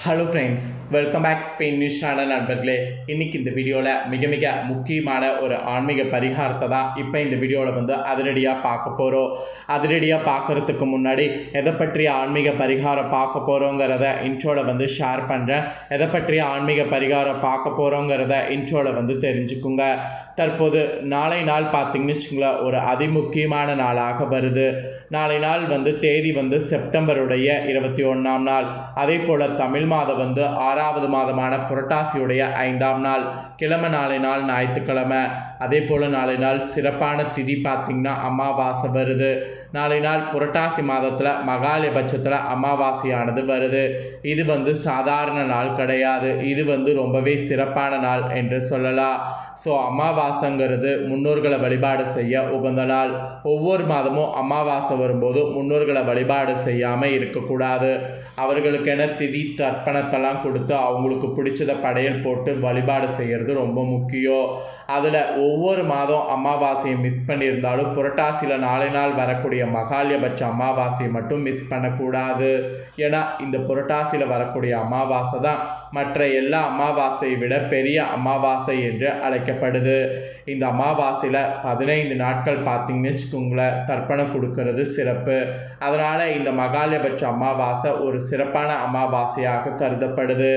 Hello friends, welcome back Spain news channel நண்பர்களே. இன்றைக்கி இந்த வீடியோவில் மிக முக்கியமான ஒரு ஆன்மீக பரிகாரத்தை தான் இப்போ இந்த வீடியோவில் அதிரடியாக பார்க்க போகிறோம். அதிரடியாக பார்க்குறதுக்கு முன்னாடி எதை பற்றிய ஆன்மீக பரிகாரம் பார்க்க போகிறோங்கிறத இன்ட்ரோவில் ஷேர் பண்ணுறேன். எதை பற்றிய ஆன்மீக பரிகாரம் பார்க்க போகிறோங்கிறத இன்ட்ரோவில் தெரிஞ்சுக்குங்க. தற்போது நாளை நாள் பார்த்திங்கன்னு வச்சுங்களேன், ஒரு அதிமுக்கியமான நாளாக வருது. நாளை நாள் தேதி செப்டம்பருடைய 21ஆம் நாள். அதே போல் தமிழ் மாதம் 6வது மாதமான புரட்டாசியுடைய 5ஆம் நாள். கிழமை நாளை நாள் ஞாயிற்றுக்கிழமை. அதே போல் நாளை நாள் சிறப்பான திதி பார்த்திங்கன்னா அமாவாசை வருது. நாளை நாள் புரட்டாசி மாதத்தில் மகாலயபட்சத்தில் அமாவாசையானது வருது. இது சாதாரண நாள் கிடையாது. இது ரொம்பவே சிறப்பான நாள் என்று சொல்லலாம். ஸோ அமாவாசைங்கிறது முன்னோர்களை வழிபாடு செய்ய உகந்த நாள். ஒவ்வொரு மாதமும் அமாவாசை வரும்போது முன்னோர்களை வழிபாடு செய்யாமல் இருக்கக்கூடாது. அவர்களுக்கென திதி தர்ப்பணத்தெல்லாம் கொடுத்து அவங்களுக்கு பிடிச்சதை படையல் போட்டு வழிபாடு செய்கிறது ரொம்ப முக்கியம். அதில் ஒவ்வொரு மாதம் அமாவாசையை மிஸ் பண்ணியிருந்தாலும் புரட்டாசியில் நாளை நாள் வரக்கூடிய மகாலயபட்ச அமாவாசையை மட்டும் மிஸ் பண்ணக்கூடாது. ஏன்னா இந்த புரட்டாசியில் வரக்கூடிய அமாவாசை தான் மற்ற எல்லா அமாவாசையை விட பெரிய அமாவாசை என்று அழைக்கப்படுது. இந்த அமாவாசையில் 15 நாட்கள் பார்த்திங்கன்னு வச்சுக்கோங்களேன், தர்ப்பணம் கொடுக்கறது சிறப்பு. அதனால் இந்த மகாலயபட்ச அமாவாசை ஒரு சிறப்பான அமாவாசையாக கருதப்படுது.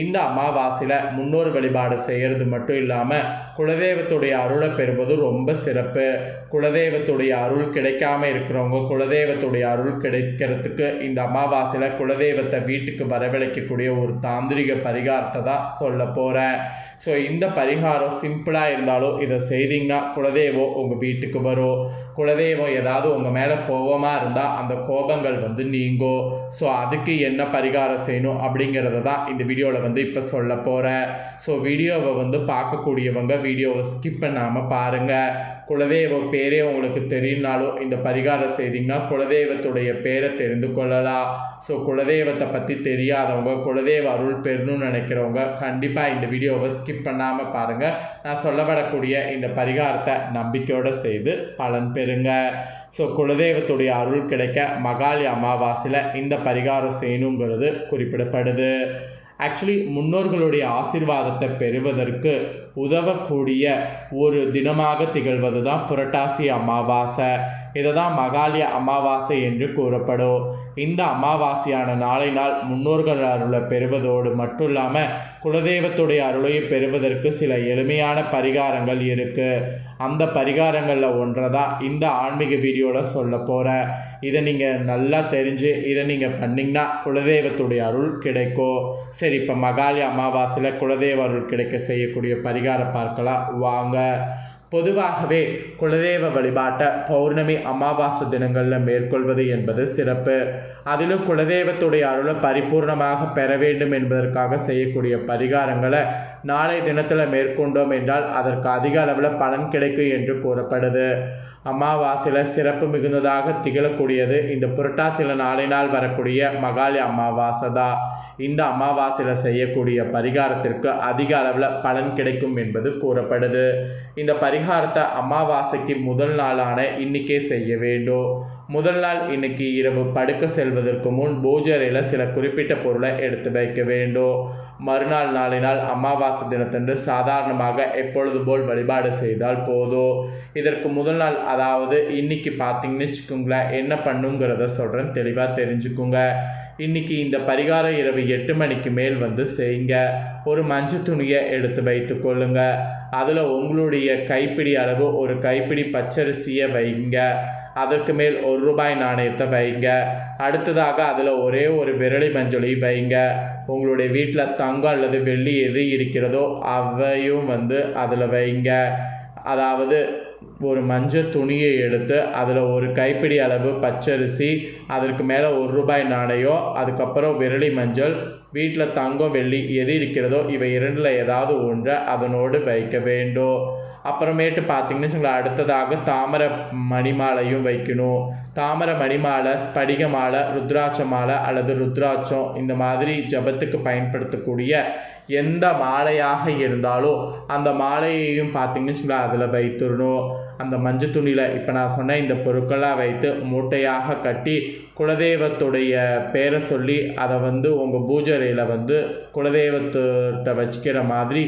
இந்த அமாவாசையில் முன்னோர் வழிபாடு செய்கிறது மட்டும் இல்லாமல் குலதெய்வத்துடைய அருளை பெறுவது ரொம்ப சிறப்பு. குலதெய்வத்துடைய அருள் கிடைக்காம இருக்கிறவங்க குலதெய்வத்துடைய அருள் கிடைக்கிறதுக்கு இந்த அமாவாசையில் குலதெய்வத்தை வீட்டுக்கு வரவழைக்கக்கூடிய ஒரு தாந்திரிக பரிகாரத்தை தான் சொல்ல போகிறேன். ஸோ இந்த பரிகாரம் சிம்பிளாக இருந்தாலும் இதை செய்திங்கன்னா குலதெய்வம் உங்கள் வீட்டுக்கு வரும். குலதெய்வம் ஏதாவது உங்கள் மேலே கோபமாக இருந்தால் அந்த கோபங்கள் நீங்கும். ஸோ அதுக்கு என்ன பரிகாரம் செய்யணும் அப்படிங்கிறத தான் இந்த வீடியோவில் இப்போ சொல்ல போகிறேன். ஸோ வீடியோவை பார்க்கக்கூடியவங்க வீடியோவை ஸ்கிப் பண்ணாமல் பாருங்கள். குலதெய்வ பேரே உங்களுக்கு தெரியும்னாலும் இந்த பரிகாரம் செய்திங்கன்னா குலதெய்வத்துடைய பேரை தெரிந்து கொள்ளலாம். ஸோ குலதெய்வத்தை பற்றி தெரியாதவங்க, குலதெய்வ அருள் பெறணும்னு நினைக்கிறவங்க கண்டிப்பாக இந்த வீடியோவை ஸ்கிப் பண்ணாமல் பாருங்கள். நான் சொல்லப்படக்கூடிய இந்த பரிகாரத்தை நம்பிக்கையோடு செய்து பலன் பெறுங்க. ஸோ குலதெய்வத்துடைய அருள் கிடைக்க மகாலய அமாவாசையில் இந்த பரிகாரம் செய்யணுங்கிறது குறிப்பிடப்படுது. ஆக்சுவலி முன்னோர்களுடைய ஆசீர்வாதத்தை பெறுவதற்கு உதவக்கூடிய ஒரு தினமாக திகழ்வது தான் புரட்டாசி அமாவாசை. இதை தான் மகாலய அமாவாசை என்று கூறப்படும். இந்த அமாவாசையான நாளை நாள் முன்னோர்கள் அருளை பெறுவதோடு மட்டும் இல்லாமல் குலதெய்வத்துடைய அருளையை பெறுவதற்கு சில எளிமையான பரிகாரங்கள் இருக்குது. அந்த பரிகாரங்களில் ஒன்றை தான் இந்த ஆன்மீக வீடியோவில் சொல்ல போகிறேன். இதை நீங்கள் நல்லா தெரிஞ்சு இதை நீங்கள் பண்ணிங்கன்னா குலதெய்வத்துடைய அருள் கிடைக்கும். சரி, இப்போ மகாலய அமாவாசையில் குலதெய்வ அருள் கிடைக்க செய்யக்கூடிய பரிகாரம் பார்க்கலாம் வாங்க. பொதுவாகவே குலதெய்வ வழிபாட்டை பௌர்ணமி அமாவாசை தினங்களில் மேற்கொள்வது என்பது சிறப்பு. அதிலும் குலதெய்வத்துடைய அருளை பரிபூர்ணமாக பெற வேண்டும் என்பதற்காக செய்யக்கூடிய பரிகாரங்களை நாளை தினத்தில் மேற்கொண்டோம் என்றால் அதற்கு அதிக அளவில் பலன் கிடைக்கும் என்று கூறப்படுது. அமாவாசையில் சிறப்பு மிகுந்ததாக திகழக்கூடியது இந்த புரட்டாசியில் நாளை நாள் வரக்கூடிய மகாலய அமாவாசை தான். இந்த அமாவாசையில் செய்யக்கூடிய பரிகாரத்திற்கு அதிக அளவில் பலன் கிடைக்கும் என்பது கூறப்படுது. இந்த பரிகாரத்தை அமாவாசைக்கு முதல் நாளான இன்றைக்கே செய்ய வேண்டும். முதல் நாள் இன்னைக்கு இரவு படுக்க செல்வதற்கு முன் பூஜையில் சில குறிப்பிட்ட பொருளை எடுத்து வைக்க வேண்டும். மறுநாள் நாளை நாள் அமாவாசை தினத்தன்று சாதாரணமாக எப்பொழுது போல் வழிபாடு செய்தால் போதும். இதற்கு முதல் நாள் அதாவது இன்னைக்கு பார்த்திங்கன்னு வச்சுக்கோங்களேன், என்ன பண்ணுங்கிறத சொல்கிறேன், தெளிவாக தெரிஞ்சுக்குங்க. இன்றைக்கி இந்த பரிகாரம் இரவு 8 மணிக்கு மேல் செய்யுங்க. ஒரு மஞ்சள் துணியை எடுத்து வைத்து கொள்ளுங்க. அதில் உங்களுடைய கைப்பிடி அளவு ஒரு கைப்பிடி பச்சரிசியை வைங்க. அதற்கு மேல் ₹1 நாணயத்தை வைங்க. அடுத்ததாக அதில் ஒரே ஒரு விரலி மஞ்சளை வைங்க. உங்களுடைய வீட்டில் தங்கம் அல்லது வெள்ளி எது இருக்கிறதோ அவையும் அதில் வைங்க. அதாவது ஒரு மஞ்சள் துணியை எடுத்து அதில் ஒரு கைப்பிடி அளவு பச்சரிசி, அதற்கு மேலே ₹1 நாணயம், அதுக்கப்புறம் விரலி மஞ்சள், வீட்டில் தங்கம் வெள்ளி எது இருக்கிறதோ இவை இரண்டில் ஏதாவது ஒன்றை அதனோடு வைக்க வேண்டும். அப்புறமேட்டு பார்த்திங்கன்னு வச்சுங்களேன், அடுத்ததாக தாமரை மணிமாலையும் வைக்கணும். தாமரை மணிமாலை, ஸ்படிக மாலை, ருத்ராட்ச மாலை அல்லது ருத்ராட்சம் இந்த மாதிரி ஜபத்துக்கு பயன்படுத்தக்கூடிய எந்த மாலையாக இருந்தாலும் அந்த மாலையையும் பார்த்திங்கன்னு வச்சுங்களேன் அதில் வைத்துடணும். அந்த மஞ்சள் துணியில் இப்போ நான் சொன்ன இந்த பொருட்களாக வைத்து மூட்டையாக கட்டி குலதெய்வத்துடைய பேரை சொல்லி அதை வந்து உங்கள் பூஜை அறையில் வந்து குலதெய்வத்திட்ட வச்சுக்கிற மாதிரி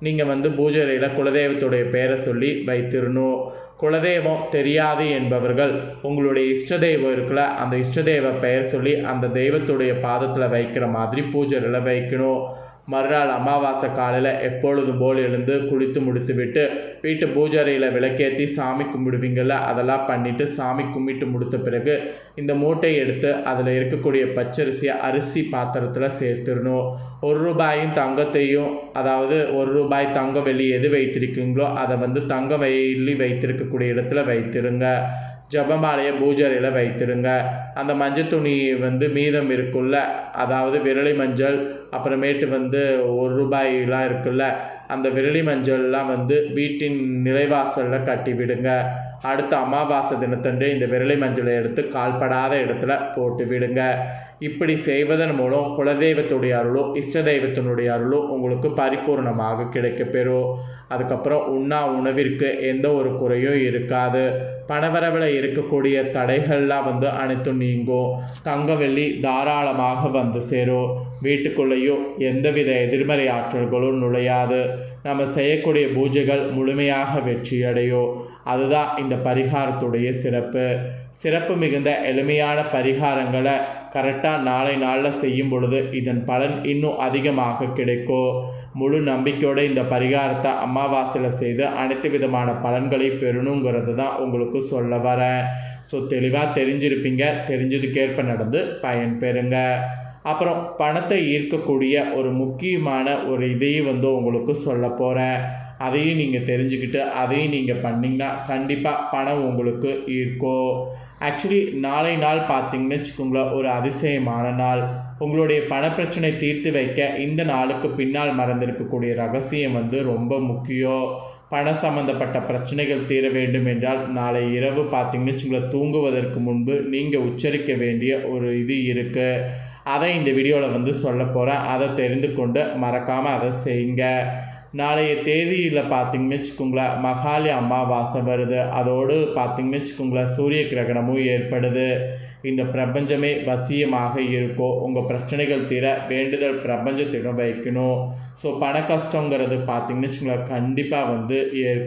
நீங்கள் வந்து பூஜை அறையில் குலதெய்வத்துடைய பேரை சொல்லி வைத்திடணும். குலதெய்வம் தெரியாது என்பவர்கள் உங்களுடைய இஷ்ட தெய்வம் இருக்குல்ல, அந்த இஷ்ட தெய்வ பெயர் சொல்லி அந்த தெய்வத்துடைய பாதத்தில் வைக்கிற மாதிரி பூஜை அறையில் வைக்கணும். மறுநாள் அமாவாசை காலையில் எப்பொழுதும் போல் எழுந்து குளித்து முடித்து விட்டு வீட்டு பூஜை அறையில் விளக்கேற்றி சாமி கும்பிடுவீங்கள, அதெல்லாம் பண்ணிவிட்டு சாமி கும்பிட்டு முடித்த பிறகு இந்த மூட்டையை எடுத்து அதில் இருக்கக்கூடிய பச்சரிசியை அரிசி பாத்திரத்தில் சேர்த்துடணும். 1 ரூபாயும் தங்கத்தையும், அதாவது 1 ரூபாய் தங்க வெள்ளி எது வைத்திருக்கீங்களோ அதை வந்து தங்க வெள்ளி வைத்திருக்கக்கூடிய இடத்துல வைத்திருங்க. ஜபமாலையை பூஜை அறையில் வைத்திருங்க. அந்த மஞ்சள் துணி வந்து மீதம் இருக்குல்ல, அதாவது விரலி மஞ்சள், அப்புறமேட்டு வந்து 1 ரூபாயெலாம் இருக்குல்ல, அந்த விரலி மஞ்சள்லாம் வந்து வீட்டின் நிலைவாசலில் கட்டி விடுங்க. அடுத்த அமாவாசை தினத்தன்று இந்த விரலி மஞ்சளை எடுத்து கால்படாத இடத்துல போட்டு விடுங்க. இப்படி செய்வதன் மூலம் குலதெய்வத்துடைய அருளும் இஷ்ட தெய்வத்தினுடைய அருளும் உங்களுக்கு பரிபூர்ணமாக கிடைக்கப்பெறும். அதுக்கப்புறம் உணவிற்கு எந்த ஒரு குறையும் இருக்காது. பணவரவில் இருக்கக்கூடிய தடைகள்லாம் வந்து அனைத்தும் நீங்கும். தங்க வெள்ளி தாராளமாக வந்து சேரும். வீட்டுக்குள்ளேயும் எந்தவித எதிர்மறை ஆற்றல்களும் நுழையாது. நம்ம செய்யக்கூடிய பூஜைகள் முழுமையாக வெற்றியடையும். அதுதான் இந்த பரிகாரத்துடைய சிறப்பு மிகுந்த எளிமையான பரிகாரங்களை கரெக்டாக நாளில் செய்யும் பொழுது இதன் பலன் இன்னும் அதிகமாக கிடைக்கும். முழு நம்பிக்கையோடு இந்த பரிகாரத்தை அமாவாசையில் செய்து அனைத்து விதமான பலன்களை பெறணுங்கிறது தான் உங்களுக்கு சொல்ல வரேன். ஸோ தெளிவாக தெரிஞ்சிருப்பீங்க. தெரிஞ்சதுக்கேற்ப நடந்து பயன் பெறுங்க. அப்புறம் பணத்தை ஈர்க்கக்கூடிய ஒரு முக்கியமான ஒரு இதையும் வந்து உங்களுக்கு சொல்ல போகிறேன். அதையும் நீங்கள் தெரிஞ்சுக்கிட்டு அதையும் நீங்கள் பண்ணிங்கன்னா கண்டிப்பாக பணம் உங்களுக்கு ஈர்க்கும். ஆக்சுவலி நாள் பார்த்திங்கன்னு வச்சுக்கோங்களேன், ஒரு அதிசயமான நாள். உங்களுடைய பணப்பிரச்சனை தீர்த்து வைக்க இந்த நாளுக்கு பின்னால் மறந்திருக்கக்கூடிய ரகசியம் வந்து ரொம்ப முக்கியம். பண சம்பந்தப்பட்ட பிரச்சனைகள் தீர வேண்டும் என்றால் நாளை இரவு பார்த்திங்கன்னு வச்சுக்கோங்களேன், தூங்குவதற்கு முன்பு நீங்கள் உச்சரிக்க வேண்டிய ஒரு இது இருக்குது. அதை இந்த வீடியோவில் வந்து சொல்ல போகிறேன். அதை தெரிந்து கொண்டு மறக்காமல் அதை செய்யுங்க. நாளைய தேதியில் பார்த்திங்கன்னு வச்சுக்கோங்களேன், மகாலி அமாவாசை வருது. அதோடு பார்த்திங்கன்னு வச்சுக்கோங்களேன், சூரிய கிரகணமும் ஏற்படுது. இந்த பிரபஞ்சமே வசியமாக இருக்கும். உங்கள் பிரச்சனைகள் தீர வேண்டுதல் பிரபஞ்சத்திடம் வைக்கணும். ஸோ பண கஷ்டங்கிறது பார்த்திங்கன்னு வச்சுக்கோங்களேன், கண்டிப்பாக வந்து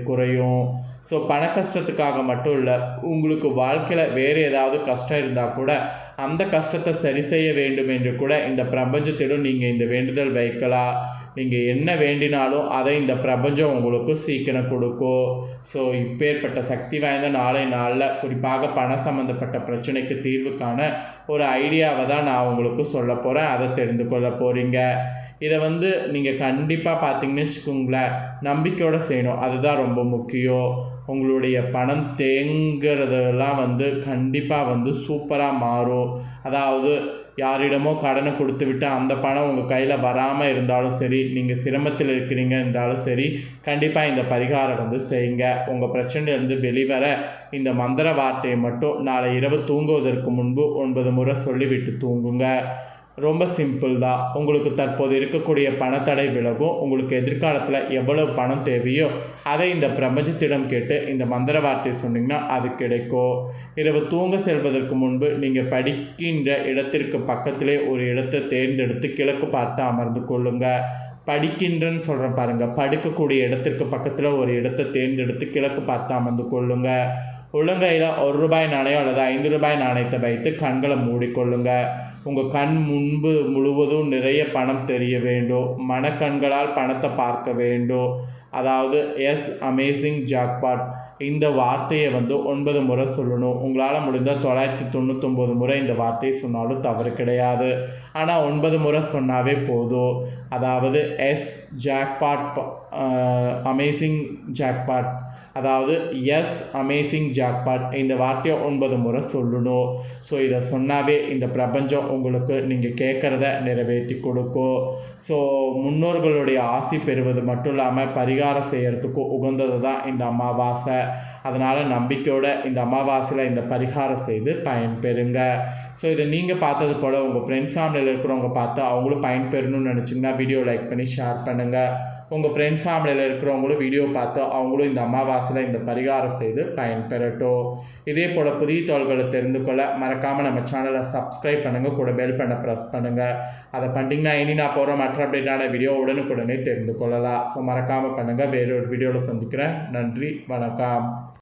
குறையும். ஸோ பண கஷ்டத்துக்காக மட்டும் இல்லை, உங்களுக்கு வாழ்க்கையில் வேறு ஏதாவது கஷ்டம் இருந்தால் கூட அந்த கஷ்டத்தை சரி செய்ய வேண்டும் என்று கூட இந்த பிரபஞ்சத்திடம் நீங்கள் இந்த வேண்டுதல் வைக்கலாம். நீங்கள் என்ன வேண்டினாலும் அதை இந்த பிரபஞ்சம் உங்களுக்கு சீக்கிரம் கொடுக்கும். ஸோ இப்பேற்பட்ட சக்தி வாய்ந்த நாளில் குறிப்பாக பண சம்மந்தப்பட்ட பிரச்சனைக்கு தீர்வு காண ஒரு ஐடியாவை தான் நான் உங்களுக்கு சொல்ல போகிறேன். அதை தெரிந்து கொள்ள போகிறீங்க. இதை வந்து நீங்கள் கண்டிப்பாக பார்த்தீங்கன்னு வச்சுக்கோங்களேன், நம்பிக்கையோடு செய்யணும். அதுதான் ரொம்ப முக்கியம். உங்களுடைய பணம் தேங்குறதெல்லாம் வந்து கண்டிப்பாக வந்து சூப்பராக மாறும். அதாவது யாரிடமோ கடனை கொடுத்து விட்டு அந்த பணம் உங்கள் கையில் வராமல் இருந்தாலும் சரி, நீங்கள் சிரமத்தில் இருக்கிறீங்க என்றாலும் சரி, கண்டிப்பாக இந்த பரிகாரம் வந்து செய்யுங்க. உங்கள் பிரச்சனையிலேருந்து வெளிவர இந்த மந்திர வார்த்தையை மட்டும் நாளை இரவு தூங்குவதற்கு முன்பு 9 முறை சொல்லிவிட்டு தூங்குங்க. ரொம்ப சிம்பிள் தான். உங்களுக்கு தற்போது இருக்கக்கூடிய பணத்தடை விலகும். உங்களுக்கு எதிர்காலத்தில் எவ்வளவு பணம் தேவையோ அதை இந்த பிரபஞ்சத்திடம் கேட்டு இந்த மந்திர வார்த்தை சொன்னீங்கன்னா அது கிடைக்கும். இரவு தூங்க செல்வதற்கு முன்பு நீங்கள் படிக்கின்ற இடத்திற்கு பக்கத்திலே ஒரு இடத்தை தேர்ந்தெடுத்து கிழக்கு பார்த்து அமர்ந்து கொள்ளுங்கள். படிக்கின்றன்னு சொல்கிறேன் பாருங்கள், படுக்கக்கூடிய இடத்திற்கு பக்கத்தில் ஒரு இடத்தை தேர்ந்தெடுத்து கிழக்கு பார்த்து அமர்ந்து கொள்ளுங்கள். உள்ளங்கையில் 1 ரூபாய் நாணயம் அல்லது 5 ரூபாய் நாணயத்தை வைத்து கண்களை மூடிக்கொள்ளுங்க. உங்கள் கண் முன்பு முழுவதும் நிறைய பணம் தெரிய வேண்டும். மனக்கண்களால் பணத்தை பார்க்க வேண்டும். அதாவது எஸ் அமேசிங் ஜாக்பாட் இந்த வார்த்தையை வந்து 9 முறை சொல்லணும். உங்களால் முடிந்தால் 999 முறை இந்த வார்த்தையை சொன்னாலும் தவறு கிடையாது. ஆனால் 9 முறை சொன்னாவே போதும். அதாவது எஸ் ஜாக்பாட் அமேசிங் ஜாக்பாட், அதாவது எஸ் அமேசிங் ஜாக்பாட் இந்த வார்த்தையை 9 முறை சொல்லணும். ஸோ இதை சொன்னாவே இந்த பிரபஞ்சம் உங்களுக்கு நீங்கள் கேட்குறத நிறைவேற்றி கொடுக்கும். ஸோ முன்னோர்களுடைய ஆசி பெறுவது மட்டும் இல்லாமல் பரிகாரம் செய்கிறதுக்கு உகந்தது தான் இந்த அமாவாசை. அதனால் நம்பிக்கையோடு இந்த அமாவாசையில் இந்த பரிகாரம் செய்து பயன்பெறுங்க. ஸோ இதை நீங்கள் பார்த்தது போல் உங்கள் ஃப்ரெண்ட்ஸ் ஃபேமிலியில் இருக்கிறவங்க பார்த்து அவங்களும் பயன்பெறணும்னு நினச்சிங்கன்னா வீடியோ லைக் பண்ணி ஷேர் பண்ணுங்கள். உங்கள் ஃப்ரெண்ட்ஸ் ஃபேமிலியில் இருக்கிறவங்களும் வீடியோ பார்த்து அவங்களும் இந்த அமாவாசையில் இந்த பரிகாரம் செய்து பயன்பெறட்டும். இதே போல் புதிய தகவல்களை தெரிந்து கொள்ள மறக்காமல் நம்ம சேனலை சப்ஸ்கிரைப் பண்ணுங்கள், கூட பெல் பண்ண ப்ரெஸ் பண்ணுங்கள். அதை பண்ணிட்டீங்கன்னா இனி நான் போகிற மற்ற அப்டேட்டான வீடியோ உடனுக்குடனே தெரிந்து கொள்ளலாம். ஸோ மறக்காமல் பண்ணுங்கள். வேறொரு வீடியோவில் சந்திக்கிறேன். நன்றி, வணக்கம்.